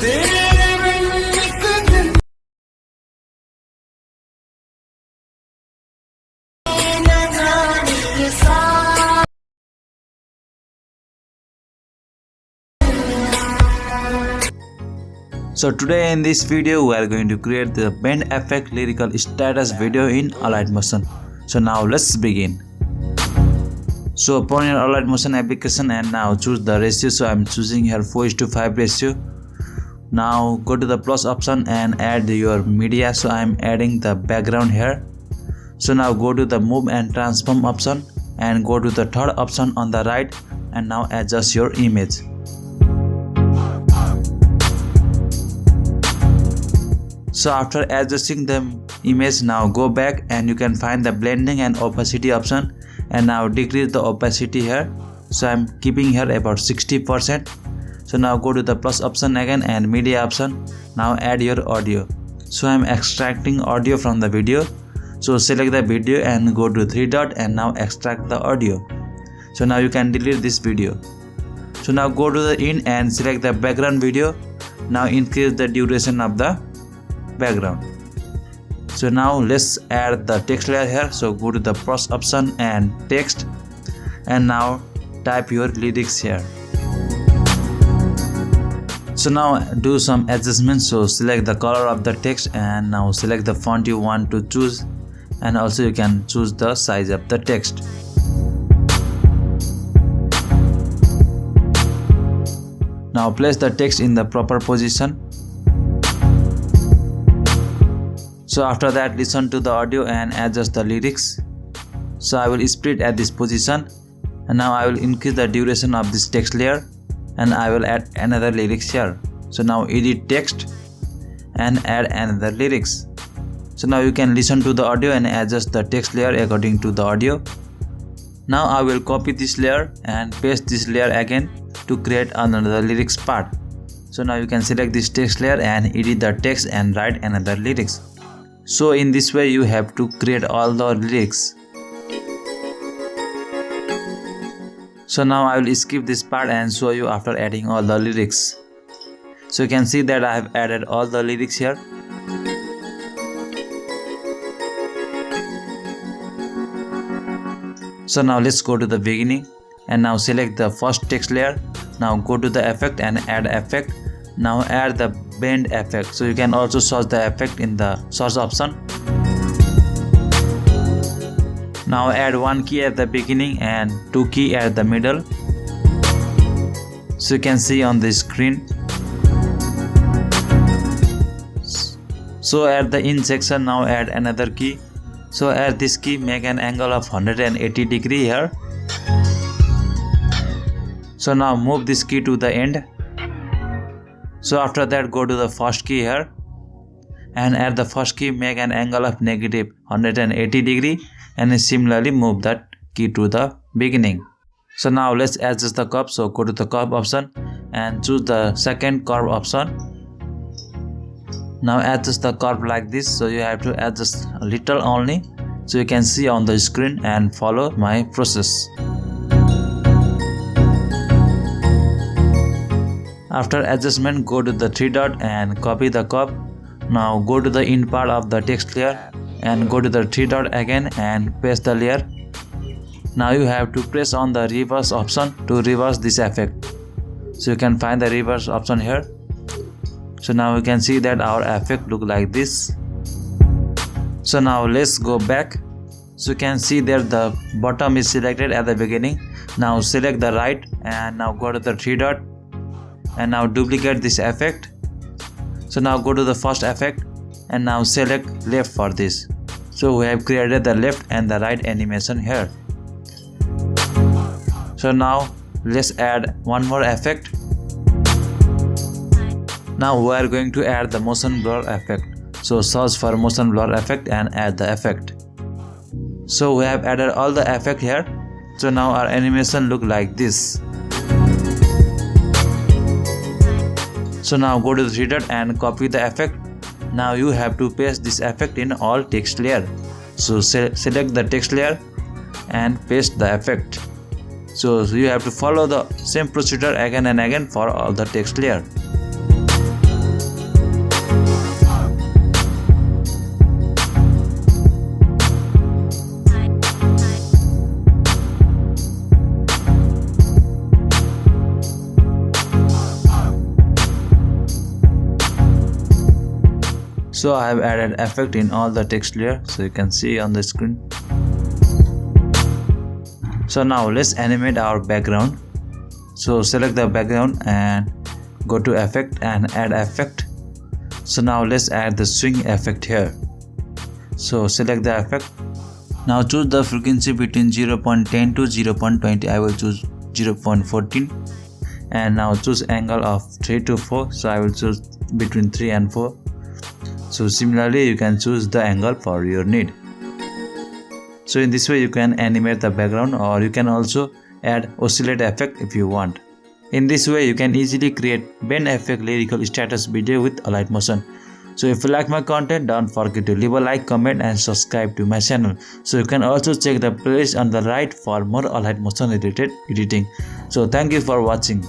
So today in this video we are going to create the bend effect lyrical status video in Alightmotion. So now let's begin. So open your Alightmotion application and now choose the ratio. So I'm choosing here 4:5 ratio. Now go to the plus option and add your media. So I'm adding the background here. So now go to the move and transform option and go to the third option on the right and now adjust your image. So after adjusting the image, now go back and you can find the blending and opacity option and now decrease the opacity here. So I'm keeping here about 60%. So now go to the plus option again and media option. Now add your audio. So I'm extracting audio from the video. So select the video and go to 3 dot and now extract the audio. So now you can delete this video. So now go to the in and select the background video. Now increase the duration of the background. So now let's add the text layer here. So go to the plus option and text and now type your lyrics here. So now do some adjustments. So select the color of the text and now select the font you want to choose and also you can choose the size of the text. Now place the text in the proper position. So after that listen to the audio and adjust the lyrics. So I will split at this position and now I will increase the duration of this text layer and I will add another lyrics here. So now edit text and add another lyrics. So now you can listen to the audio and adjust the text layer according to the audio. Now I will copy this layer and paste this layer again to create another lyrics part. So now you can select this text layer and edit the text and write another lyrics. So in this way you have to create all the lyrics. So now I will skip this part and show you after adding all the lyrics. So you can see that I have added all the lyrics here. So now let's go to the beginning and now select the first text layer. Now go to the effect and add effect. Now add the bend effect. So you can also search the effect in the search option. Now add one key at the beginning and 2 key at the middle. So you can see on the screen. So at the in section now add another key. So at this key make an angle of 180 degree here. So now move this key to the end. So after that go to the first key here and at the first key make an angle of negative 180 degree and similarly move that key to the beginning. So now let's adjust the curve. So go to the curve option and choose the second curve option. Now adjust the curve like this. So you have to adjust a little only so you can see on the screen and follow my process. After adjustment go to the 3 dot and copy the curve. Now go to the in part of the text layer and go to the 3 dot again and paste the layer. Now you have to press on the reverse option to reverse this effect. So you can find the reverse option here. So now you can see that our effect look like this. So now let's go back. So you can see that the bottom is selected at the beginning. Now select the right and now go to the 3 dot and now duplicate this effect. So now go to the first effect and now select left for this. So we have created the left and the right animation here. So now let's add one more effect. Now we are going to add the motion blur effect. So search for motion blur effect and add the effect. So we have added all the effect here. So now our animation look like this. So now go to the 3 dot and copy the effect. Now you have to paste this effect in all text layer. So select the text layer and paste the effect. So you have to follow the same procedure again and again for all the text layer. So I have added effect in all the text layer, so you can see on the screen. So now let's animate our background. So select the background and go to effect and add effect. So now let's add the swing effect here. So select the effect. Now choose the frequency between 0.10 to 0.20. I will choose 0.14. And now choose angle of 3 to 4. So I will choose between 3 and 4. So similarly you can choose the angle for your need. So in this way you can animate the background, or you can also add oscillate effect if you want. In this way you can easily create bend effect lyrical status video with Alightmotion. So if you like my content, don't forget to leave a like, comment and subscribe to my channel. So you can also check the playlist on the right for more Alightmotion related editing. So thank you for watching.